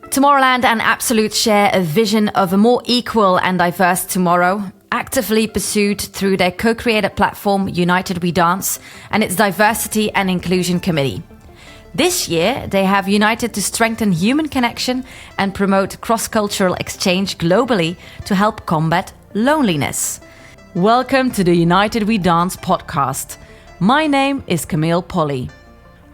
Tomorrowland and Absolute share a vision of a more equal and diverse tomorrow, actively pursued through their co-created platform United We Dance and its Diversity and Inclusion Committee. This year, they have united to strengthen human connection and promote cross-cultural exchange globally to help combat loneliness. Welcome to the United We Dance podcast. My name is Camille Polly.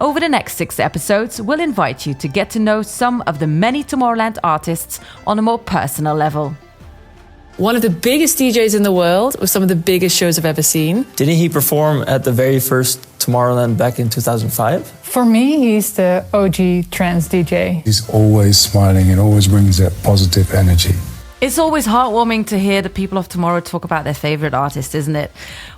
Over the next 6 episodes, we'll invite you to get to know some of the many Tomorrowland artists on a more personal level. One of the biggest DJs in the world with some of the biggest shows I've ever seen. Didn't he perform at the very first Tomorrowland back in 2005? For me, he's the OG trance DJ. He's always smiling and always brings that positive energy. It's always heartwarming to hear the people of tomorrow talk about their favorite artist, isn't it?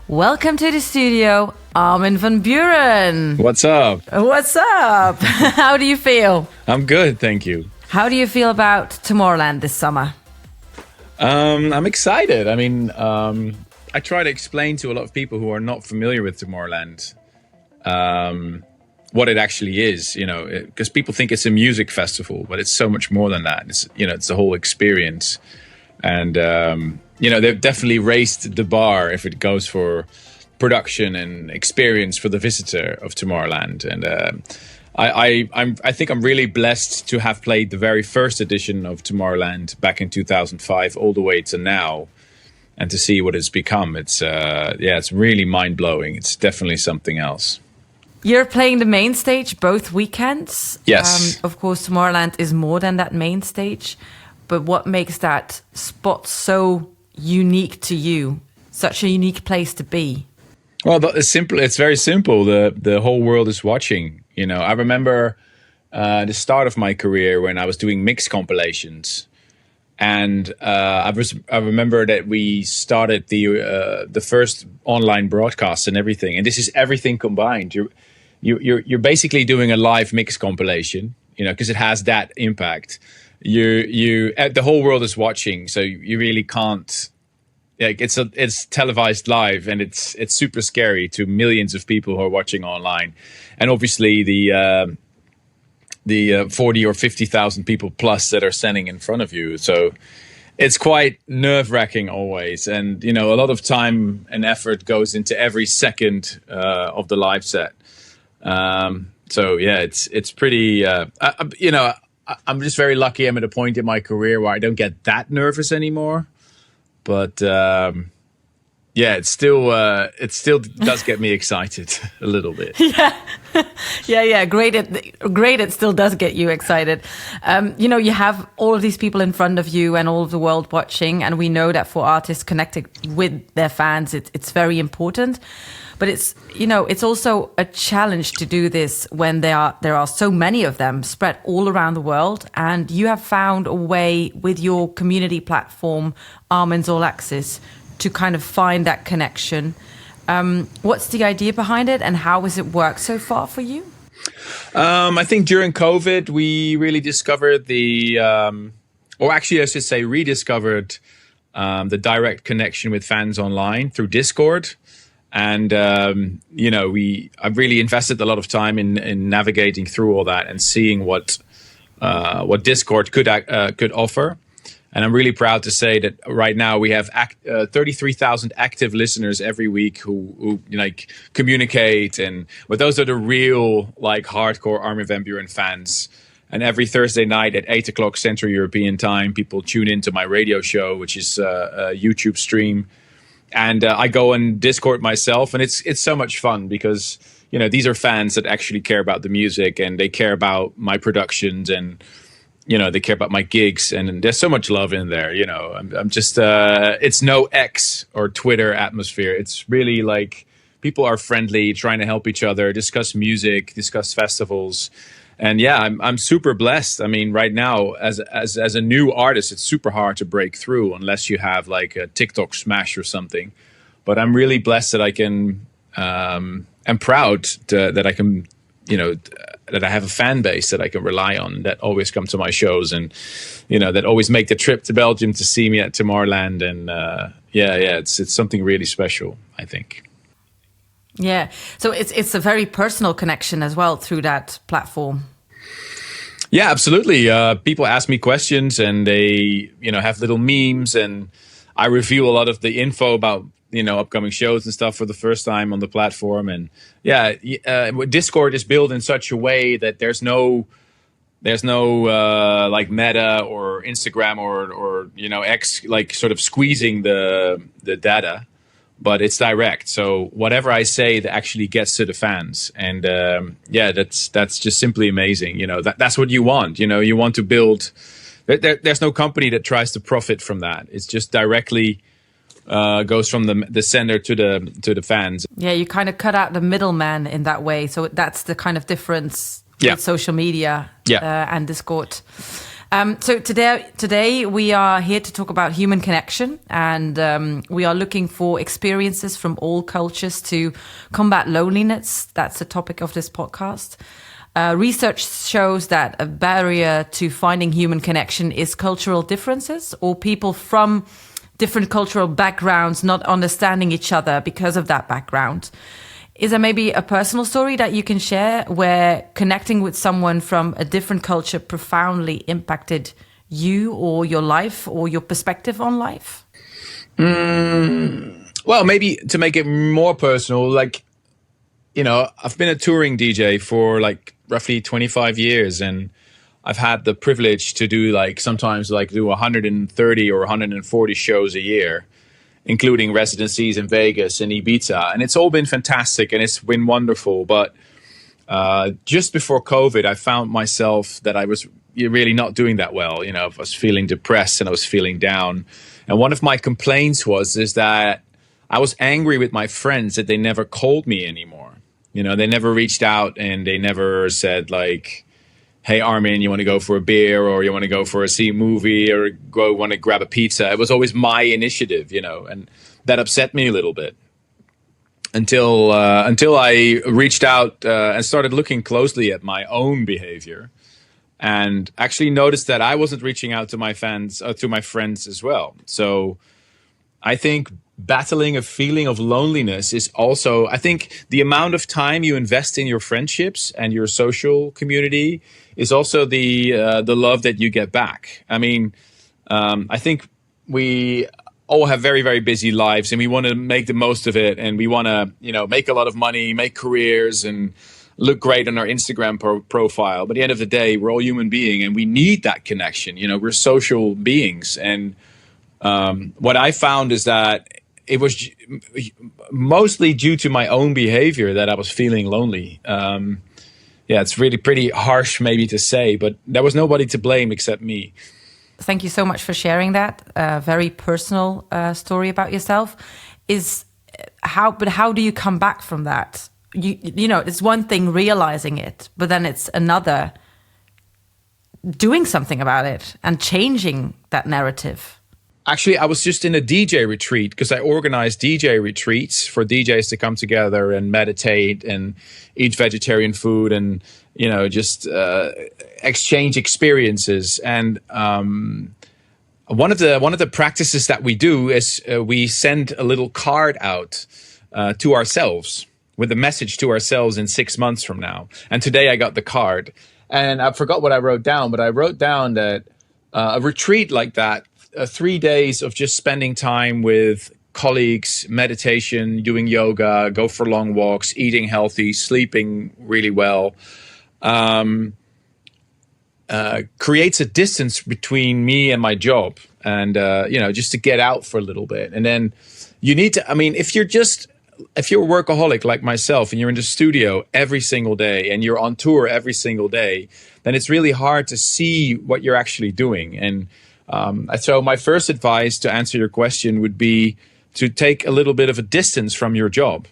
Welcome to the studio, Armin van Buuren. What's up? What's up? How do you feel? I'm good, thank you. How do you feel about Tomorrowland this summer? I'm excited. I mean, I try to explain to a lot of people who are not familiar with Tomorrowland what it actually is, you know, because people think it's a music festival, but it's so much more than that. It's, you know, it's the whole experience. And, you know, they've definitely raised the bar if it goes for production and experience for the visitor of Tomorrowland. And I think I'm really blessed to have played the very first edition of Tomorrowland back in 2005 all the way to now, and to see what it's become. It's it's really mind-blowing. It's definitely something else. You're playing the main stage both weekends. Yes. Of course, Tomorrowland is more than that main stage. But what makes that spot so unique to you? Such a unique place to be? Well, it's very simple. The whole world is watching. You know, I remember the start of my career when I was doing mix compilations. And I remember that we started the first online broadcast and everything. And this is everything combined. You're basically doing a live mix compilation, you know, because it has that impact. The whole world is watching, so you really can't. Like, it's televised live, and it's super scary to millions of people who are watching online, and obviously the 40 or 50,000 people plus that are standing in front of you. So it's quite nerve-wracking always, and you know, a lot of time and effort goes into every second of the live set. So yeah, it's pretty. You know, I'm just very lucky. I'm at a point in my career where I don't get that nervous anymore. But yeah, it still does get me excited a little bit. Yeah. Great. It still does get you excited. You know, you have all of these people in front of you and all of the world watching, and we know that for artists connected with their fans, it's very important. But it's, you know, it's also a challenge to do this when there are so many of them spread all around the world. And you have found a way with your community platform, Armin's All Access, to kind of find that connection. What's the idea behind it, and how has it worked so far for you? I think during COVID, we really discovered or actually I should say rediscovered the direct connection with fans online through Discord. And, you know, I've really invested a lot of time in navigating through all that and seeing what Discord could offer. And I'm really proud to say that right now we have 33,000 active listeners every week who like communicate. But those are the real, like, hardcore Armin van Buuren fans. And every Thursday night at 8 o'clock Central European time, people tune into my radio show, which is a YouTube stream. And I go on Discord myself, and it's so much fun because, you know, these are fans that actually care about the music, and they care about my productions, and, you know, they care about my gigs, and there's so much love in there. You know, I'm just it's no X or Twitter atmosphere. It's really like people are friendly, trying to help each other, discuss music, discuss festivals. And yeah, I'm super blessed. I mean, right now, as a new artist, it's super hard to break through unless you have like a TikTok smash or something. But I'm really blessed that I can. I'm proud that I can, you know, that I have a fan base that I can rely on, that always come to my shows, and, you know, that always make the trip to Belgium to see me at Tomorrowland. And it's something really special, I think. Yeah. So it's a very personal connection as well through that platform. Yeah, absolutely. People ask me questions, and they, have little memes, and I reveal a lot of the info about, upcoming shows and stuff for the first time on the platform. And yeah, Discord is built in such a way that there's no like Meta or Instagram or X, like sort of squeezing the data, but it's direct. So whatever I say that actually gets to the fans. And that's just simply amazing. That's what you want. You want to build. There's no company that tries to profit from that. It's just directly goes from the sender to the fans. Yeah, you kind of cut out the middleman in that way. So that's the kind of difference with social media and Discord. So today we are here to talk about human connection, and we are looking for experiences from all cultures to combat loneliness. That's the topic of this podcast. Research shows that a barrier to finding human connection is cultural differences, or people from different cultural backgrounds not understanding each other because of that background. Is there maybe a personal story that you can share where connecting with someone from a different culture profoundly impacted you or your life or your perspective on life? Well, maybe to make it more personal, like, I've been a touring DJ for like roughly 25 years, and I've had the privilege to do sometimes do 130 or 140 shows a year, including residencies in Vegas and Ibiza. And it's all been fantastic and it's been wonderful. But just before COVID, I found myself that I was really not doing that well. I was feeling depressed and I was feeling down. And one of my complaints is that I was angry with my friends that they never called me anymore. They never reached out and they never said hey, Armin, you want to go for a beer, or you want to go for a movie, or want to grab a pizza. It was always my initiative, and that upset me a little bit until I reached out and started looking closely at my own behavior, and actually noticed that I wasn't reaching out to my fans, to my friends as well. So I think battling a feeling of loneliness is also, I think the amount of time you invest in your friendships and your social community is also the love that you get back. I mean, I think we all have very, very busy lives, and we want to make the most of it, and we want to, make a lot of money, make careers, and look great on our Instagram profile. But at the end of the day, we're all human beings, and we need that connection. We're social beings, and what I found is that it was mostly due to my own behavior that I was feeling lonely. It's really pretty harsh maybe to say, but there was nobody to blame except me. Thank you so much for sharing that very personal story about yourself. But how do you come back from that? It's one thing realizing it, but then it's another doing something about it and changing that narrative. Actually, I was just in a DJ retreat because I organized DJ retreats for DJs to come together and meditate and eat vegetarian food and, just exchange experiences. And one of the practices that we do is we send a little card out to ourselves with a message to ourselves in 6 months from now. And today I got the card, and I forgot what I wrote down, but I wrote down that a retreat like that, 3 days of just spending time with colleagues, meditation, doing yoga, go for long walks, eating healthy, sleeping really well, creates a distance between me and my job, and just to get out for a little bit. And then you need to, if you're a workaholic like myself and you're in the studio every single day and you're on tour every single day, then it's really hard to see what you're actually doing. And so my first advice to answer your question would be to take a little bit of a distance from your job.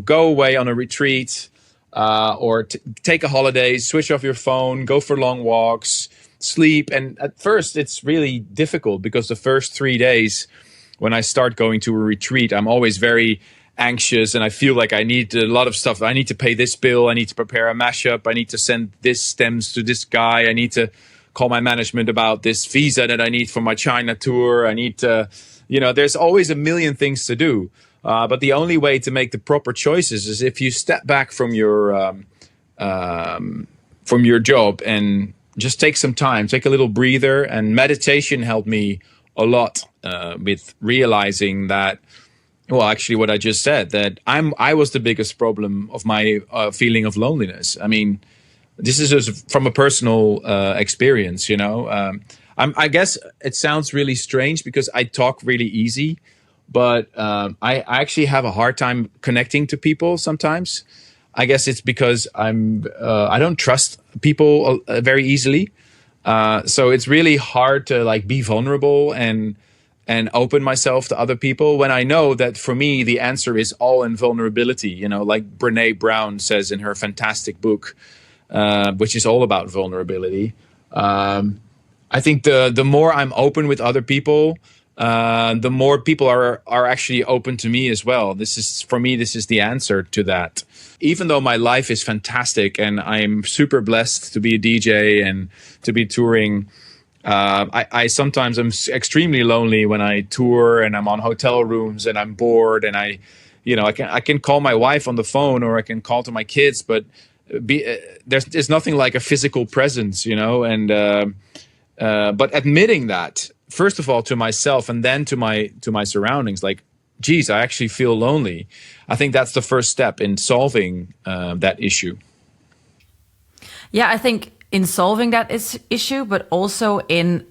Go away on a retreat or take a holiday, switch off your phone, go for long walks, sleep. And at first, it's really difficult because the first 3 days when I start going to a retreat, I'm always very anxious and I feel like I need a lot of stuff. I need to pay this bill. I need to prepare a mashup. I need to send this stems to this guy. I need to call my management about this visa that I need for my China tour. I need to, there's always a million things to do. But the only way to make the proper choices is if you step back from your job and just take some time, take a little breather. And meditation helped me a lot with realizing that, well, actually what I just said, that I was the biggest problem of my feeling of loneliness. I mean, this is just from a personal experience, you know. I guess it sounds really strange because I talk really easy, but I actually have a hard time connecting to people sometimes. I guess it's because I don't trust people very easily. So it's really hard to like be vulnerable and open myself to other people when I know that for me, the answer is all in vulnerability, you know, like Brené Brown says in her fantastic book, which is all about vulnerability. I think the more I'm open with other people, the more people are actually open to me as well. For me, this is the answer to that. Even though my life is fantastic and I'm super blessed to be a DJ and to be touring, I sometimes am extremely lonely when I tour and I'm on hotel rooms and I'm bored and I can call my wife on the phone or I can call to my kids, but there's nothing like a physical presence, you know. And but admitting that, first of all, to myself and then to my surroundings, like, geez, I actually feel lonely. I think that's the first step in solving that issue. Yeah, I think in solving that issue, but also in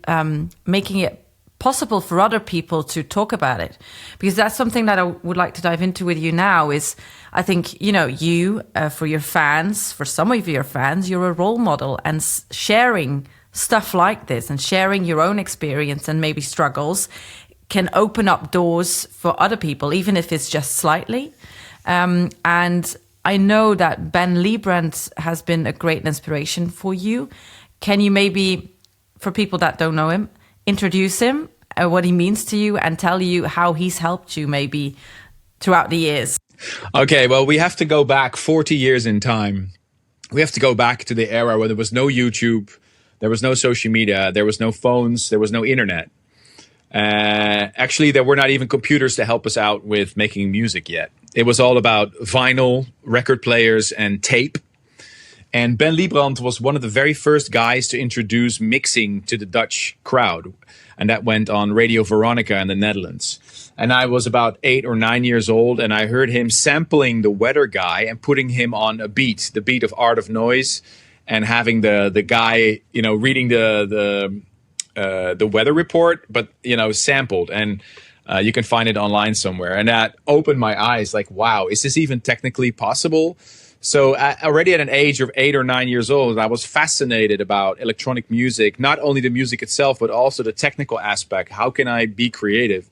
making it possible for other people to talk about it. Because that's something that I would like to dive into with you now is, I think, you know, for your fans, for some of your fans, you're a role model, and sharing stuff like this and sharing your own experience and maybe struggles can open up doors for other people, even if it's just slightly. And I know that Ben Liebrandt has been a great inspiration for you. Can you maybe, for people that don't know him, introduce him, what he means to you, and tell you how he's helped you maybe throughout the years? Okay, well, we have to go back 40 years in time. We have to go back to the era where there was no YouTube, there was no social media, there was no phones, there was no internet. Actually, there were not even computers to help us out with making music yet. It was all about vinyl, record players, and tape. And Ben Liebrandt was one of the very first guys to introduce mixing to the Dutch crowd. And that went on Radio Veronica in the Netherlands. And I was about 8 or 9 years old, and I heard him sampling the Weather Guy and putting him on a beat, the beat of Art of Noise, and having the guy, you know, reading the weather report, but, you know, sampled. And you can find it online somewhere. And that opened my eyes, like, wow, is this even technically possible? So already at an age of 8 or 9 years old, I was fascinated about electronic music, not only the music itself, but also the technical aspect. How can I be creative?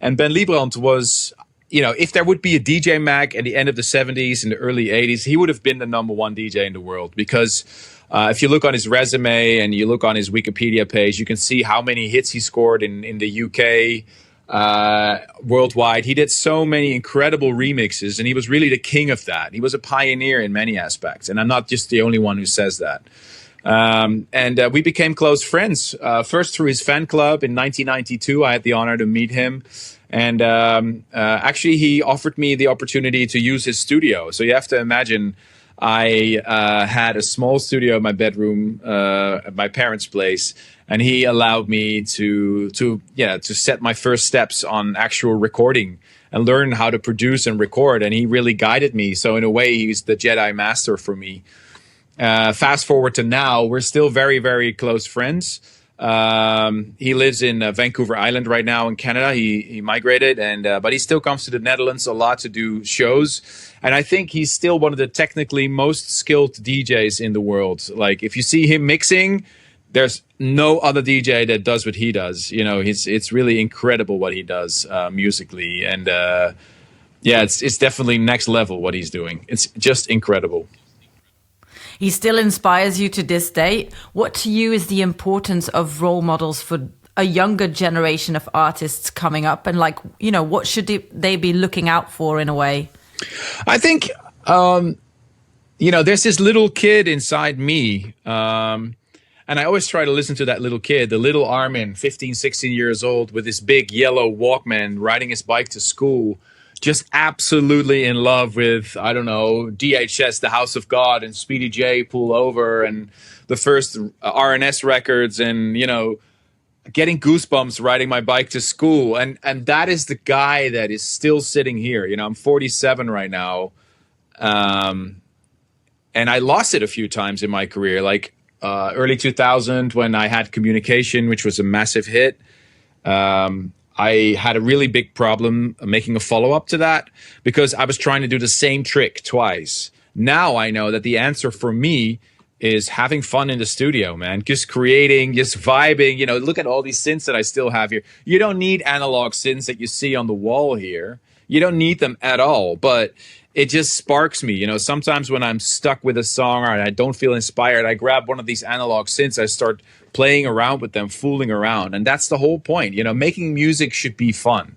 And Ben Liebrandt was, you know, if there would be a DJ mag at the end of the 70s and the early 80s, he would have been the #1 DJ in the world. Because if you look on his resume and you look on his Wikipedia page, you can see how many hits he scored in the UK, worldwide. He did so many incredible remixes, and he was really the king of that. He was a pioneer in many aspects, and I'm not just the only one who says that. And we became close friends, first through his fan club in 1992. I had the honor to meet him. And actually, he offered me the opportunity to use his studio. So you have to imagine, I had a small studio in my bedroom at my parents' place, and he allowed me to set my first steps on actual recording and learn how to produce and record. And he really guided me. So in a way, he's the Jedi Master for me. Fast forward to now, we're still very, very close friends. He lives in Vancouver Island right now in Canada. He migrated, but he still comes to the Netherlands a lot to do shows. And I think he's still one of the technically most skilled DJs in the world. Like, if you see him mixing, there's no other DJ that does what he does. You know, it's really incredible what he does musically. And it's definitely next level what he's doing. It's just incredible. He still inspires you to this day. What to you is the importance of role models for a younger generation of artists coming up? And like, you know, what should they be looking out for in a way? I think, there's this little kid inside me. And I always try to listen to that little kid, the little Armin, 15, 16 years old, with his big yellow Walkman, riding his bike to school, just absolutely in love with, I don't know, DHS, The House of God, and Speedy J, Pull Over, and the first RNS records, and, you know, getting goosebumps riding my bike to school. And that is the guy that is still sitting here. You know, I'm 47 right now. And I lost it a few times in my career, like early 2000 when I had Communication, which was a massive hit. I had a really big problem making a follow-up to that because I was trying to do the same trick twice. Now I know that the answer for me is having fun in the studio, man. Just creating, just vibing. You know, look at all these synths that I still have here. You don't need analog synths that you see on the wall here. You don't need them at all, but it just sparks me. You know, sometimes when I'm stuck with a song or I don't feel inspired, I grab one of these analog synths, I start playing around with them, fooling around. And that's the whole point. You know, making music should be fun.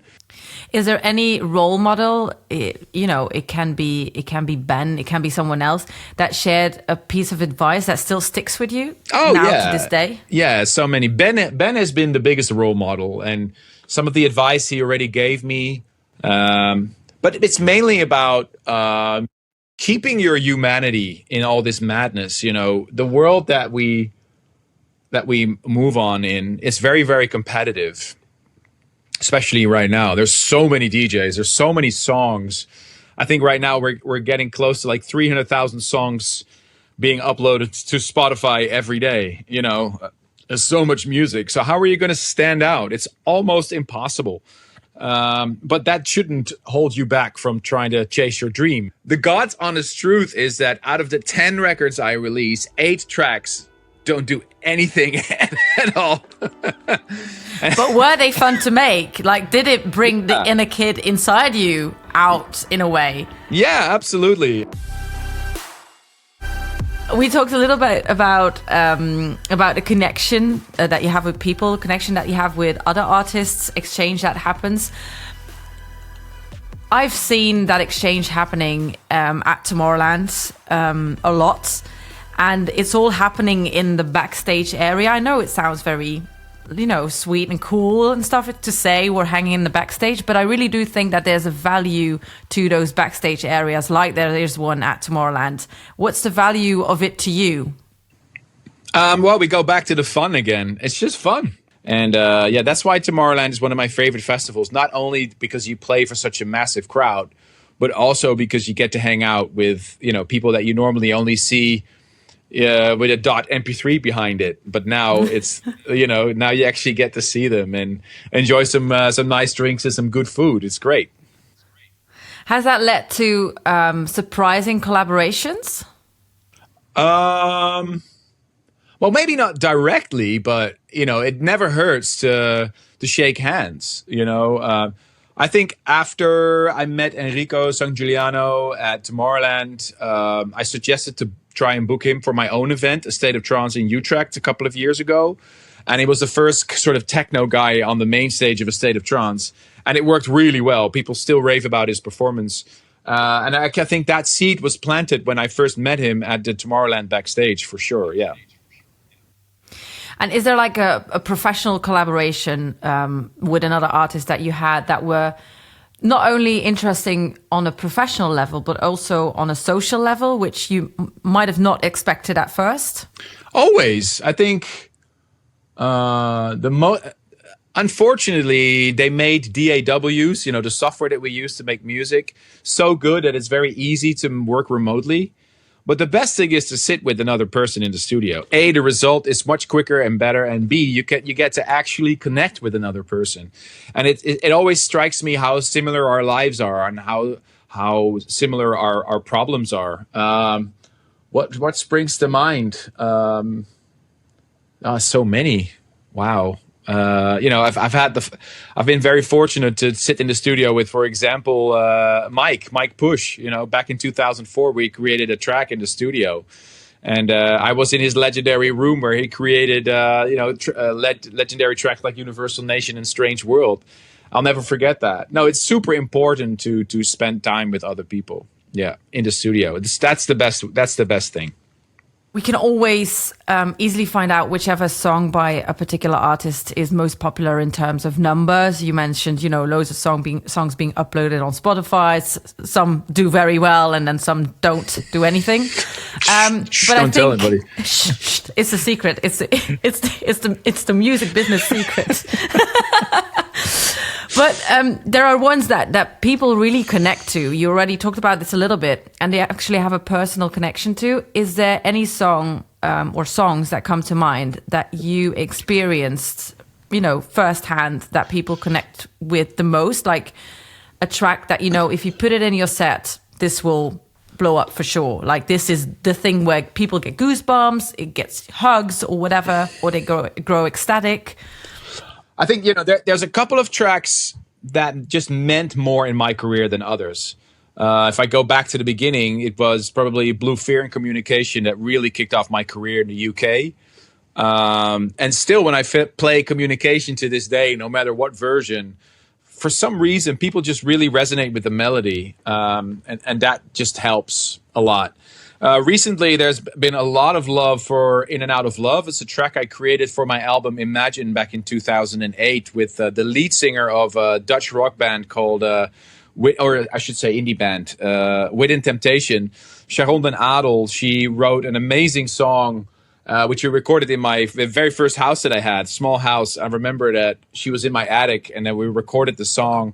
Is there any role model, you know, it can be Ben, it can be someone else that shared a piece of advice that still sticks with you to this day? Yeah, so many. Ben has been the biggest role model, and some of the advice he already gave me. But it's mainly about keeping your humanity in all this madness. You know, the world that we move on in is very, very competitive. Especially right now, there's so many DJs, there's so many songs. I think right now we're getting close to like 300,000 songs being uploaded to Spotify every day. You know, there's so much music. So how are you going to stand out? It's almost impossible. But that shouldn't hold you back from trying to chase your dream. The God's honest truth is that out of the 10 records I release, 8 tracks don't do anything at all. But were they fun to make? Like, did it bring the inner kid inside you out in a way? Yeah, absolutely. We talked a little bit about the connection that you have with people, connection that you have with other artists, exchange that happens. I've seen that exchange happening at Tomorrowland a lot. And it's all happening in the backstage area. I know it sounds very, you know, sweet and cool and stuff to say we're hanging in the backstage, but I really do think that there's a value to those backstage areas, like there is one at Tomorrowland. What's the value of it to you? Well, we go back to the fun again. It's just fun. And yeah, that's why Tomorrowland is one of my favorite festivals, not only because you play for such a massive crowd, but also because you get to hang out with, you know, people that you normally only see with a .mp3 behind it, but now it's you know, now you actually get to see them and enjoy some nice drinks and some good food. It's great. Has that led to surprising collaborations? Well, maybe not directly, but you know, it never hurts to shake hands. You know, I think after I met Enrico Sangiuliano at Tomorrowland, I suggested to try and book him for my own event, A State of Trance in Utrecht, a couple of years ago. And he was the first sort of techno guy on the main stage of A State of Trance. And it worked really well. People still rave about his performance. And I think that seed was planted when I first met him at the Tomorrowland backstage, for sure, yeah. And is there like a professional collaboration with another artist that you had that were not only interesting on a professional level, but also on a social level, which you might have not expected at first? Always. I think unfortunately, they made DAWs, you know, the software that we use to make music, so good that it's very easy to work remotely. But the best thing is to sit with another person in the studio. A, the result is much quicker and better, and B, you get to actually connect with another person. And it always strikes me how similar our lives are and how similar our problems are. What springs to mind? So many. Wow. You know, I've been very fortunate to sit in the studio with, for example, Mike Push. You know, back in 2004, we created a track in the studio, and I was in his legendary room where he created, you know, legendary tracks like Universal Nation and Strange World. I'll never forget that. No, it's super important to spend time with other people. Yeah, in the studio. That's the best thing. We can always easily find out whichever song by a particular artist is most popular in terms of numbers. You mentioned, loads of songs being uploaded on Spotify. Some do very well, and then some don't do anything. But don't tell anybody. It's a secret. It's the music business secret. But there are ones that people really connect to. You already talked about this a little bit, and they actually have a personal connection to. Is there any song or songs that come to mind that you experienced, firsthand, that people connect with the most? Like a track that, if you put it in your set, this will blow up for sure. Like this is the thing where people get goosebumps, it gets hugs or whatever, or they grow ecstatic. I think, there's a couple of tracks that just meant more in my career than others. If I go back to the beginning, it was probably Blue Fear and Communication that really kicked off my career in the UK. And still, when I play Communication to this day, no matter what version, for some reason, people just really resonate with the melody. And that just helps a lot. Recently, there's been a lot of love for In and Out of Love. It's a track I created for my album Imagine back in 2008 with the lead singer of a Dutch rock band called, or I should say indie band, Within Temptation. Sharon den Adel, she wrote an amazing song, which we recorded in my very first house that I had, small house. I remember that she was in my attic, and then we recorded the song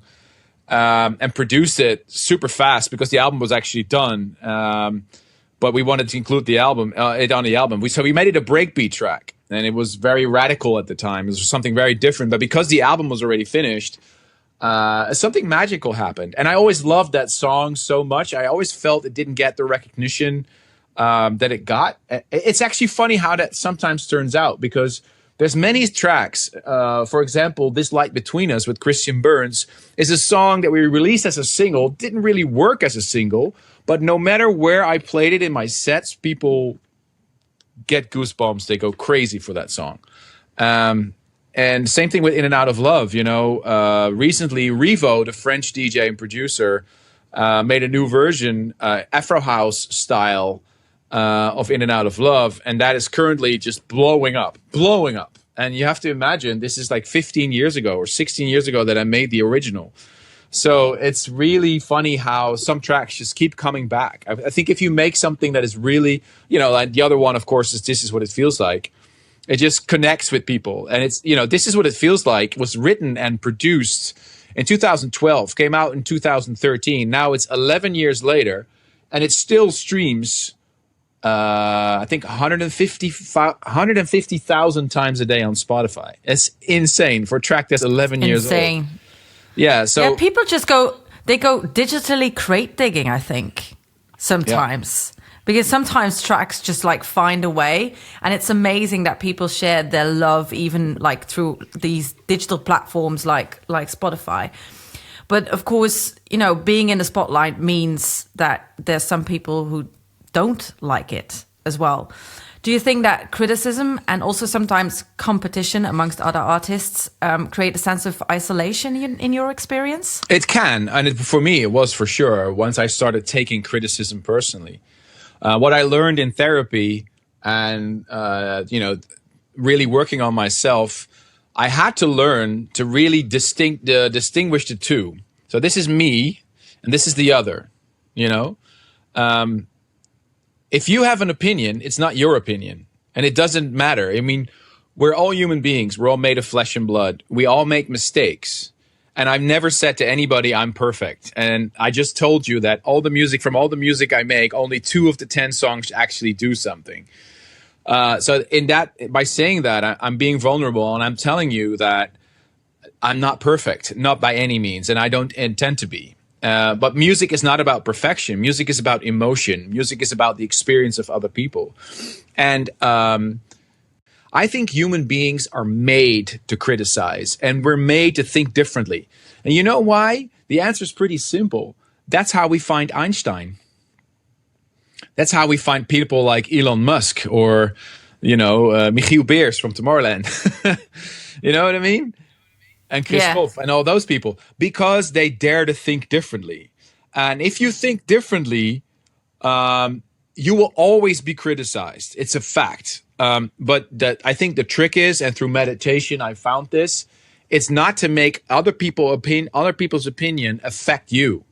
and produced it super fast because the album was actually done. But we wanted to include it on the album. So we made it a breakbeat track, and it was very radical at the time. It was something very different. But because the album was already finished, something magical happened. And I always loved that song so much. I always felt it didn't get the recognition that it got. It's actually funny how that sometimes turns out, because there's many tracks. For example, This Light Between Us with Christian Burns is a song that we released as a single, didn't really work as a single, but no matter where I played it in my sets, people get goosebumps. They go crazy for that song. And same thing with In and Out of Love. Recently, Revo, the French DJ and producer, made a new version, Afro House style, of In and Out of Love. And that is currently just blowing up. And you have to imagine, this is like 15 years ago or 16 years ago that I made the original. So it's really funny how some tracks just keep coming back. I think if you make something that is really, like the other one, of course, is This Is What It Feels Like. It just connects with people. And it's, This Is What It Feels Like was written and produced in 2012, came out in 2013. Now it's 11 years later, and it still streams, I think 150,000 times a day on Spotify. It's insane for a track that's 11 years old. Insane. Yeah, so people just go digitally crate digging, I think, sometimes. Yeah. Because sometimes tracks just like find a way, and it's amazing that people share their love even like through these digital platforms like Spotify. But of course, being in the spotlight means that there's some people who don't like it as well. Do you think that criticism and also sometimes competition amongst other artists create a sense of isolation in your experience? It can. And for me, it was for sure once I started taking criticism personally. What I learned in therapy and, really working on myself, I had to learn to really distinguish the two. So this is me and this is the other, If you have an opinion, it's not your opinion, and it doesn't matter. I mean, we're all human beings. We're all made of flesh and blood. We all make mistakes. And I've never said to anybody, I'm perfect. And I just told you that from all the music I make, only 2 of the 10 songs actually do something. So by saying that, I'm being vulnerable, and I'm telling you that I'm not perfect, not by any means, and I don't intend to be. But music is not about perfection. Music is about emotion. Music is about the experience of other people. And I think human beings are made to criticize, and we're made to think differently. And you know why? The answer is pretty simple. That's how we find Einstein. That's how we find people like Elon Musk or, Michiel Beers from Tomorrowland. You know what I mean? And Chris Wolf and all those people, because they dare to think differently. And if you think differently, you will always be criticized. It's a fact. But I think the trick is, and through meditation, I found this, it's not to make other people's opinion affect you.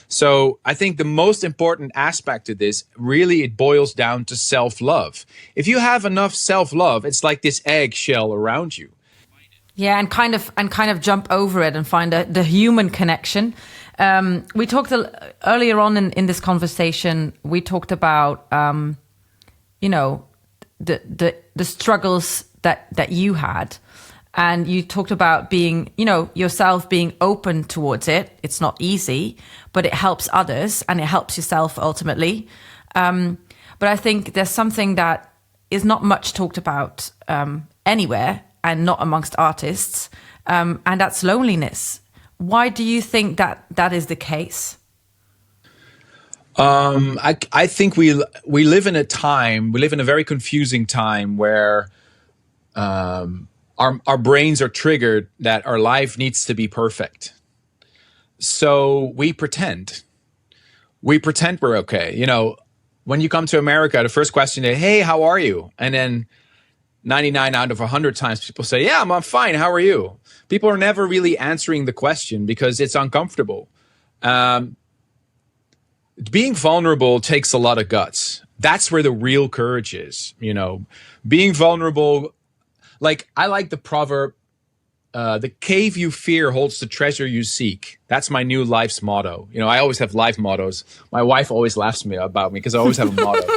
So I think the most important aspect of this, really, it boils down to self-love. If you have enough self-love, it's like this eggshell around you. Yeah, and kind of jump over it and find the human connection. We talked earlier on in this conversation. We talked about the struggles that you had, and you talked about being yourself, being open towards it. It's not easy, but it helps others and it helps yourself ultimately. But I think there's something that is not much talked about anywhere, and not amongst artists, and that's loneliness. Why do you think that is the case? I think we live in a very confusing time where our brains are triggered that our life needs to be perfect. So we pretend we're okay. When you come to America, the first question is, "Hey, how are you?" And then 99 out of 100 times people say, "Yeah, I'm fine. How are you?" People are never really answering the question because it's uncomfortable. Being vulnerable takes a lot of guts. That's where the real courage is. Being vulnerable. Like, I like the proverb, the cave you fear holds the treasure you seek. That's my new life's motto. I always have life mottos. My wife always laughs about me because I always have a motto.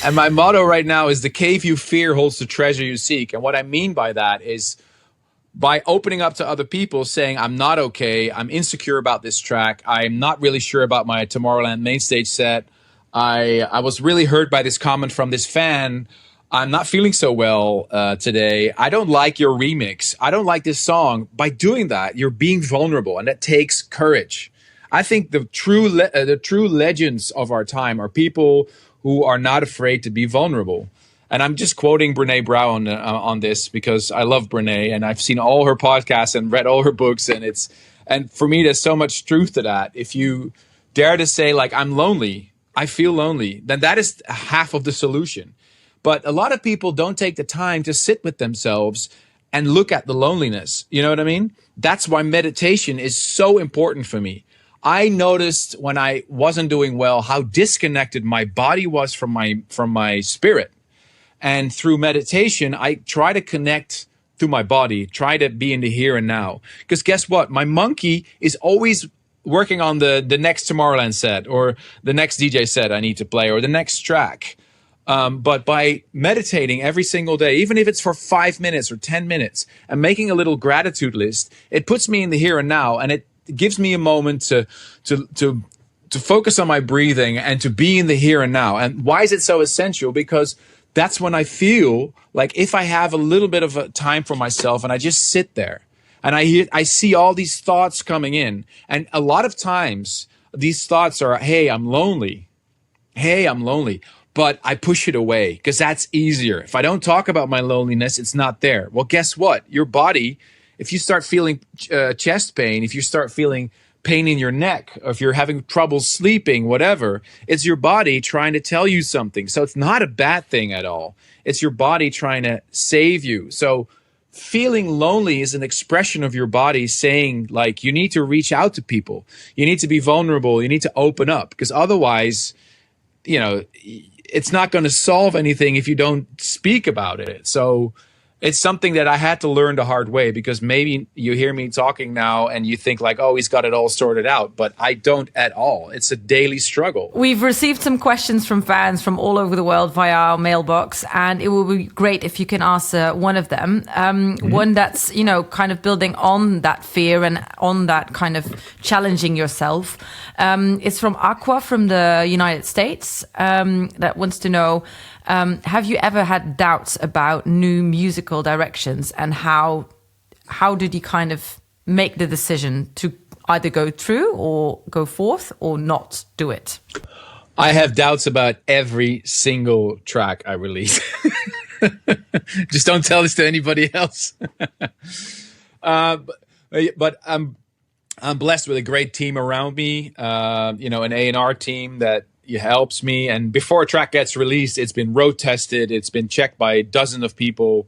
And my motto right now is the cave you fear holds the treasure you seek. And what I mean by that is, by opening up to other people, saying, I'm not okay, I'm insecure about this track, I'm not really sure about my Tomorrowland main stage set, I was really hurt by this comment from this fan, I'm not feeling so well today, I don't like your remix, I don't like this song. By doing that, you're being vulnerable, and that takes courage. I think the true legends of our time are people who are not afraid to be vulnerable. And I'm just quoting Brené Brown on this because I love Brené, and I've seen all her podcasts and read all her books, and for me, there's so much truth to that. If you dare to say, like, I'm lonely, I feel lonely, then that is half of the solution. But a lot of people don't take the time to sit with themselves and look at the loneliness. You know what I mean? That's why meditation is so important for me. I noticed when I wasn't doing well how disconnected my body was from my spirit. And through meditation, I try to connect through my body, try to be in the here and now. Because guess what? My monkey is always working on the next Tomorrowland set, or the next DJ set I need to play, or the next track. But by meditating every single day, even if it's for 5 minutes or 10 minutes, and making a little gratitude list, it puts me in the here and now, and it gives me a moment to focus on my breathing and to be in the here and now. And why is it so essential? Because that's when I feel like, if I have a little bit of a time for myself and I just sit there and I see all these thoughts coming in. And a lot of times these thoughts are, hey, I'm lonely. Hey, I'm lonely. But I push it away because that's easier. If I don't talk about my loneliness, it's not there. Well, guess what? Your body, if you start feeling chest pain, if you start feeling pain in your neck, or if you're having trouble sleeping, whatever, it's your body trying to tell you something. So it's not a bad thing at all. It's your body trying to save you. So feeling lonely is an expression of your body saying, like, you need to reach out to people. You need to be vulnerable. You need to open up, because otherwise, it's not going to solve anything if you don't speak about it. So it's something that I had to learn the hard way, because maybe you hear me talking now and you think like, oh, he's got it all sorted out, but I don't at all. It's a daily struggle. We've received some questions from fans from all over the world via our mailbox, and it will be great if you can answer one of them. One that's, kind of building on that fear and on that kind of challenging yourself. It's from Aqua from the United States, that wants to know, have you ever had doubts about new musical directions, and how did you kind of make the decision to either go through or go forth or not do it? I have doubts about every single track I release. Just don't tell this to anybody else. But I'm blessed with a great team around me, an A&R team that, it helps me. And before a track gets released, it's been road tested. It's been checked by dozens of people.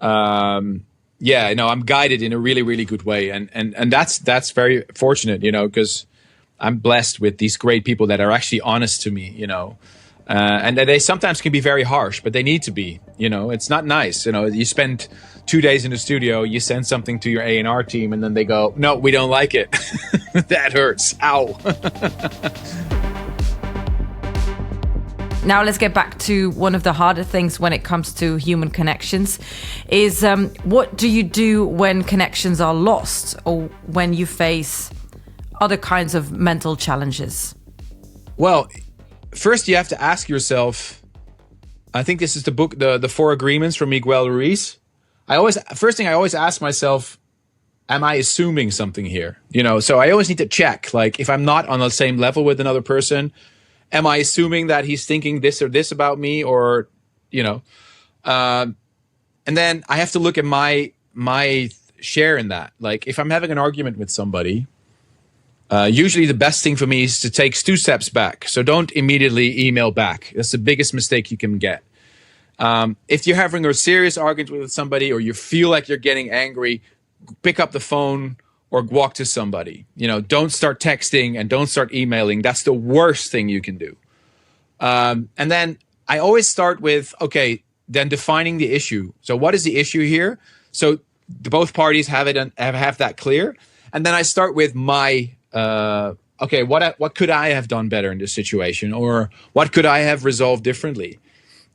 I'm guided in a really, really good way. And that's very fortunate, because I'm blessed with these great people that are actually honest to me, and they sometimes can be very harsh, but they need to be, it's not nice. You spend 2 days in the studio, you send something to your A&R team, and then they go, no, we don't like it. That hurts. Ow. Now let's get back to one of the harder things when it comes to human connections is what do you do when connections are lost or when you face other kinds of mental challenges? Well, first you have to ask yourself, I think this is the book, the Four Agreements from Miguel Ruiz. First thing I always ask myself, am I assuming something here? So I always need to check, like if I'm not on the same level with another person, am I assuming that he's thinking this or this about me, or, and then I have to look at my share in that. Like if I'm having an argument with somebody, usually the best thing for me is to take 2 steps back. So don't immediately email back. That's the biggest mistake you can get. If you're having a serious argument with somebody or you feel like you're getting angry, pick up the phone or walk to somebody. Don't start texting and don't start emailing. That's the worst thing you can do. And then I always start with, okay, then defining the issue. So what is the issue here? So both parties have it and have that clear. And then I start with my, okay, what could I have done better in this situation? Or what could I have resolved differently?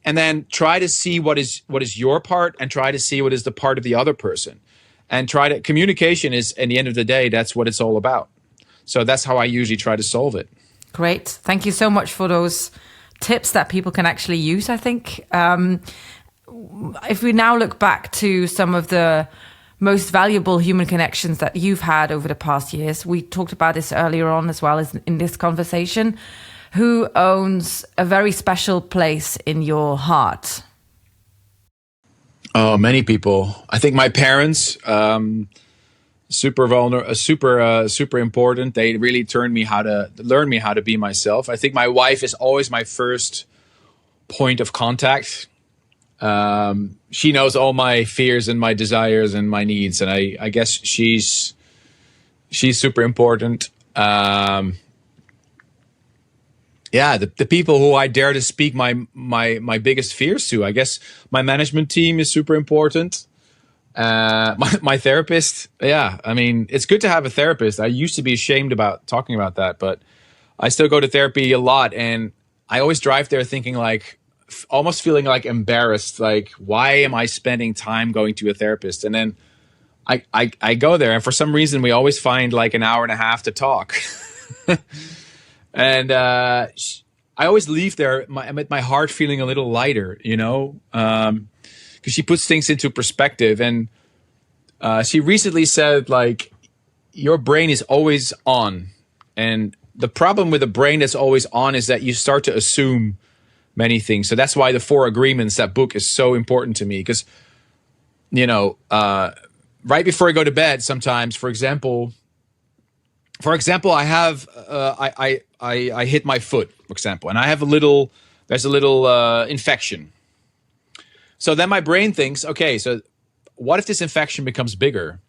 And then try to see what is your part and try to see what is the part of the other person. And communication is, at the end of the day, that's what it's all about. So that's how I usually try to solve it. Great. Thank you so much for those tips that people can actually use, I think. If we now look back to some of the most valuable human connections that you've had over the past years, we talked about this earlier on as well as in this conversation. Who owns a very special place in your heart? Oh, many people. I think my parents, super important. They really learn me how to be myself. I think my wife is always my first point of contact. She knows all my fears and my desires and my needs, and I guess she's super important. The people who I dare to speak my biggest fears to. I guess my management team is super important. My therapist. Yeah, I mean, it's good to have a therapist. I used to be ashamed about talking about that, but I still go to therapy a lot, and I always drive there thinking like, almost feeling like embarrassed. Like, why am I spending time going to a therapist? And then I go there, and for some reason we always find like an hour and a half to talk. And I always leave there with my heart feeling a little lighter, because she puts things into perspective. And she recently said, like, your brain is always on. And the problem with a brain that's always on is that you start to assume many things. So that's why the Four Agreements, that book, is so important to me. Because, right before I go to bed sometimes, for example, I have I hit my foot, for example, and I have there's a little infection. So then my brain thinks, okay, so what if this infection becomes bigger?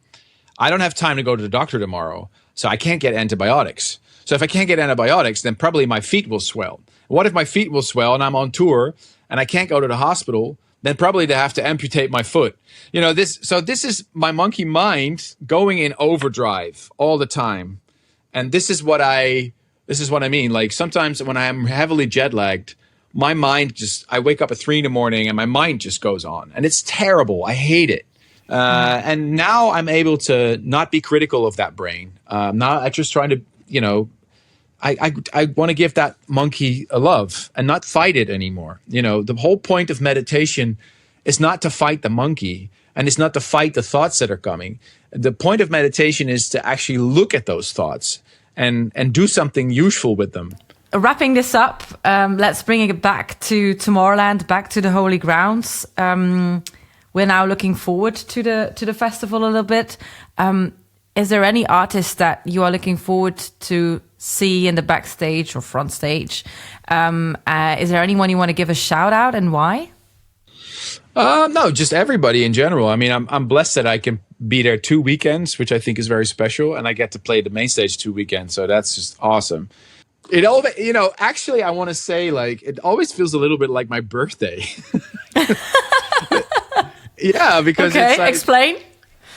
I don't have time to go to the doctor tomorrow, so I can't get antibiotics. So if I can't get antibiotics, then probably my feet will swell. What if my feet will swell and I'm on tour and I can't go to the hospital? Then probably they have to amputate my foot. This is my monkey mind going in overdrive all the time. And this is what I mean. Like sometimes when I am heavily jet lagged, my mind I wake up at 3 a.m. and my mind just goes on, and it's terrible. I hate it. And now I'm able to not be critical of that brain. Now I'm just trying to, I want to give that monkey a love and not fight it anymore. The whole point of meditation is not to fight the monkey, and it's not to fight the thoughts that are coming. The point of meditation is to actually look at those thoughts and do something useful with them. Wrapping this up, let's bring it back to Tomorrowland, back to the Holy Grounds. We're now looking forward to the festival a little bit. Is there any artist that you are looking forward to see in the backstage or front stage. Is there anyone you want to give a shout out, and why? No, just everybody in general. I mean, I'm blessed that I can be there 2 weekends, which I think is very special, and I get to play the main stage 2 weekends, so that's just awesome. It all, actually, I want to say, like, it always feels a little bit like my birthday. Yeah, because okay, it's like, explain.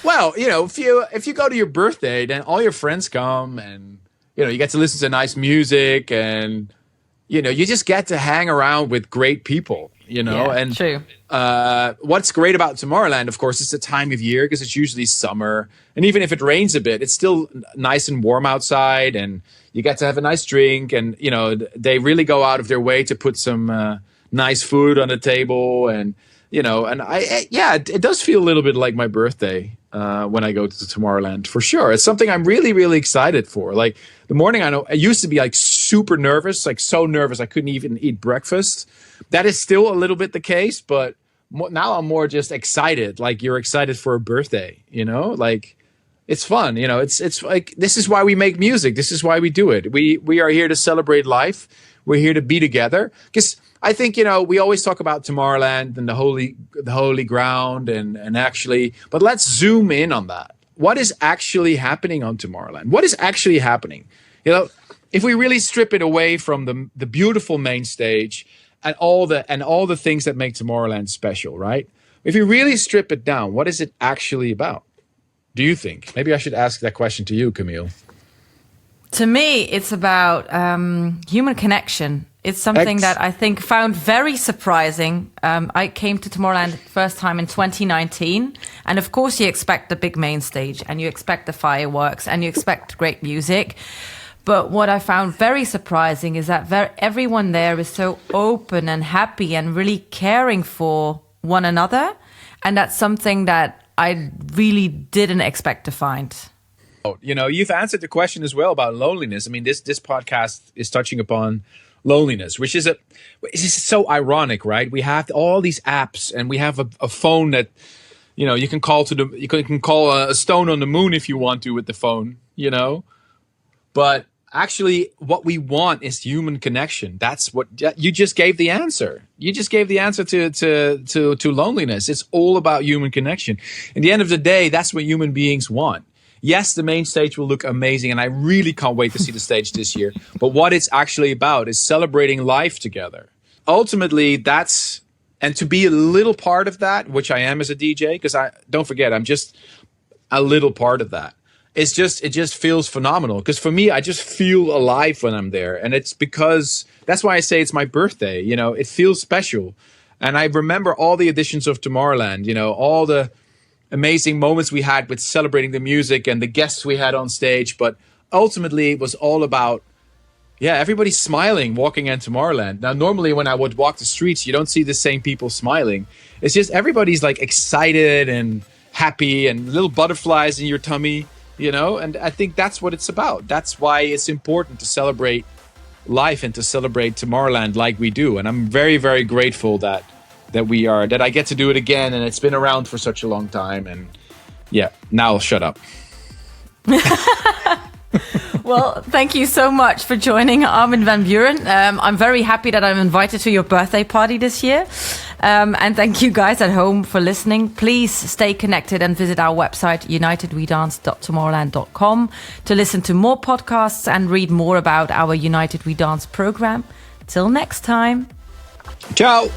Well, if you go to your birthday, then all your friends come, and you get to listen to nice music, and you just get to hang around with great people. Yeah, and true. What's great about Tomorrowland, of course, is the time of year, because it's usually summer, and even if it rains a bit, it's still nice and warm outside, and you get to have a nice drink, and they really go out of their way to put some nice food on the table, and it does feel a little bit like my birthday when I go to Tomorrowland, for sure. It's something I'm really, really excited for. Like the morning, I used to be like super nervous, like so nervous I couldn't even eat breakfast. That is still a little bit the case, but now I'm more just excited. Like you're excited for a birthday, like it's fun. It's like, this is why we make music. This is why we do it. We are here to celebrate life. We're here to be together. Because I think, we always talk about Tomorrowland and the holy ground and actually, but let's zoom in on that. What is actually happening on Tomorrowland? What is actually happening? If we really strip it away from the beautiful main stage and all the things that make Tomorrowland special, right? If you really strip it down, what is it actually about? Do you think? Maybe I should ask that question to you, Camille. To me, it's about human connection. It's something that I think found very surprising. I came to Tomorrowland first time in 2019. And of course, you expect the big main stage and you expect the fireworks and you expect great music. But what I found very surprising is that everyone there is so open and happy and really caring for one another. And that's something that I really didn't expect to find. You've answered the question as well about loneliness. I mean, this podcast is touching upon loneliness, which is so ironic, right? We have all these apps, and we have a phone that you can call you can call a stone on the moon if you want to with the phone, But actually, what we want is human connection. That's what you just gave the answer. You just gave the answer to loneliness. It's all about human connection. At the end of the day, that's what human beings want. Yes, the main stage will look amazing, and I really can't wait to see the stage this year. But what it's actually about is celebrating life together. Ultimately, and to be a little part of that, which I am as a DJ, because don't forget, I'm just a little part of that. It just feels phenomenal. Because for me, I just feel alive when I'm there. And it's because, that's why I say it's my birthday. It feels special. And I remember all the editions of Tomorrowland, all the amazing moments we had with celebrating the music and the guests we had on stage. But ultimately, it was all about, everybody's smiling walking in Tomorrowland. Now, normally when I would walk the streets, you don't see the same people smiling. It's just everybody's like excited and happy and little butterflies in your tummy, and I think that's what it's about. That's why it's important to celebrate life and to celebrate Tomorrowland like we do. And I'm very, very grateful that I get to do it again, and it's been around for such a long time. And now I'll shut up. Well, thank you so much for joining, Armin van Buuren. I'm very happy that I'm invited to your birthday party this year. And thank you guys at home for listening. Please stay connected and visit our website, unitedwedance.tomorrowland.com, to listen to more podcasts and read more about our United We Dance program. Till next time. Ciao.